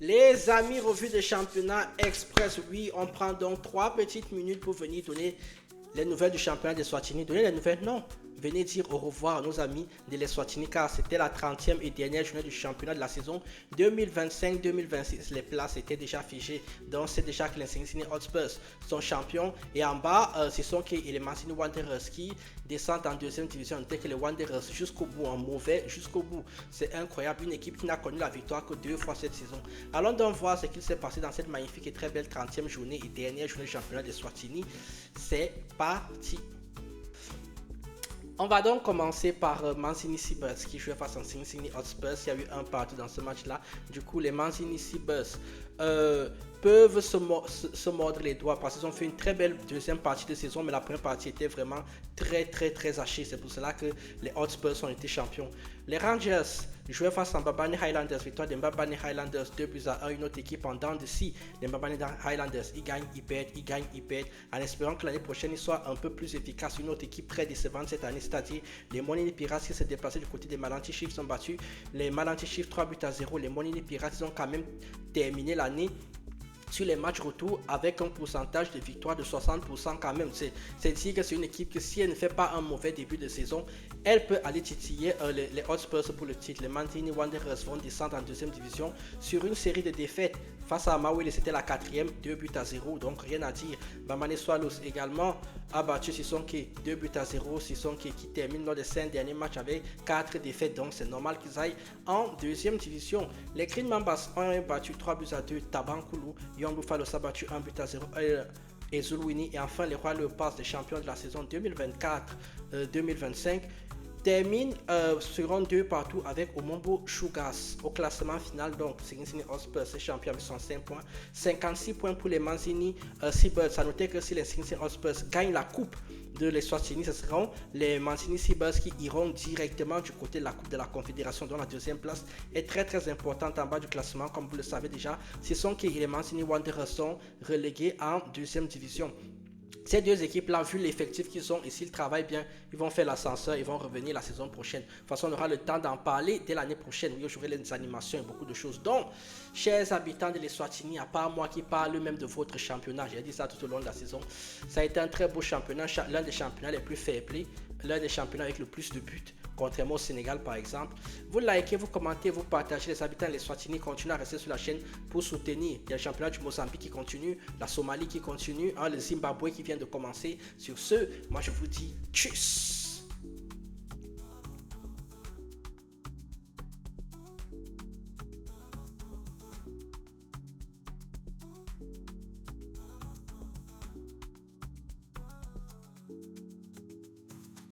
Les amis, revue de championnat express. Oui, on prend donc 3 petites minutes pour venir donner les nouvelles du championnat de Swatini. Donner les nouvelles, non. Venez dire au revoir à nos amis de l'Eswatini car c'était la 30e et dernière journée du championnat de la saison 2025-2026. Les places étaient déjà figées. Donc c'est déjà que les Cincinnati Hotspurs sont champions. Et en bas, ce sont que les Mancini Wanderers qui descendent en deuxième division. Dès que les Wanderers jusqu'au bout, en mauvais jusqu'au bout. C'est incroyable. Une équipe qui n'a connu la victoire que 2 fois cette saison. Allons donc voir ce qu'il s'est passé dans cette magnifique et très belle 30e journée et dernière journée du championnat de Swatini. C'est parti. On va donc commencer par Mancini Seabirds qui jouait face à Cincinnati Hotspurs. Il y a eu un partout dans ce match-là. Du coup, les Mancini Seabirds peuvent se mordre les doigts parce qu'ils ont fait une très belle deuxième partie de saison, mais la première partie était vraiment très hachée. C'est pour cela que les Hotspurs ont été champions. Les Rangers jouaient face à Mbabane Highlanders, victoire des Mbabane Highlanders 2-1, une autre équipe en dents de scie. Les Mbabane Highlanders, ils gagnent, ils perdent, en espérant que l'année prochaine ils soient un peu plus efficaces. Une autre équipe très décevante cette année, c'est-à-dire les Monini Pirates qui se déplaçaient du côté des Malanti Chiefs ont battu les Malanti Chiefs 3-0. Les Monini Pirates ils ont quand même terminé l'année sur les matchs retour avec un pourcentage de victoire de 60% quand même. C'est dire que c'est une équipe que si elle ne fait pas un mauvais début de saison, elle peut aller titiller les Hotspurs pour le titre. Les Mancini Wanderers vont descendre en deuxième division sur une série de défaites. Face à Mawele, c'était la 4e, 2-0, donc rien à dire. Bamane Swallows également a battu Sisonke 2-0. Sisonke qui termine lors des 5 derniers matchs avec 4 défaites, donc c'est normal qu'ils aillent en deuxième division. Les Green Mambas ont battu 3-2 Tabankulu. Young Buffalo a battu 1-0 et Zulwini. Et enfin, les Royal Leopards, les champions de la saison 2024-2025, termine seront 2 partout avec Omombo Sugars au classement final. Donc Cincinnati Hotspurs est champion avec 105 points, 56 points pour les Mancini Seabirds. À noter que si les Cincinnati Hotspurs gagnent la coupe de l'Eswatini, ce seront les Mancini Seabirds qui iront directement du côté de la coupe de la Confédération, dont la deuxième place est très importante en bas du classement. Comme vous le savez déjà, ce sont que les Mancini Wanderers sont relégués en deuxième division. Ces deux équipes-là, vu l'effectif qu'ils ont et s'ils travaillent bien, ils vont faire l'ascenseur, ils vont revenir la saison prochaine. De toute façon, on aura le temps d'en parler dès l'année prochaine. Oui, j'aurai les animations et beaucoup de choses. Donc, chers habitants de l'Eswatini, à part moi qui parle même de votre championnat, j'ai dit ça tout au long de la saison, ça a été un très beau championnat, l'un des championnats les plus fair-play, l'un des championnats avec le plus de buts, contrairement au Sénégal par exemple. Vous likez, vous commentez, vous partagez. Les habitants de l'Eswatini continuent à rester sur la chaîne pour soutenir. Il y a le championnat du Mozambique qui continue, la Somalie qui continue, le Zimbabwe qui vient de commencer. Sur ce, moi je vous dis tchuss.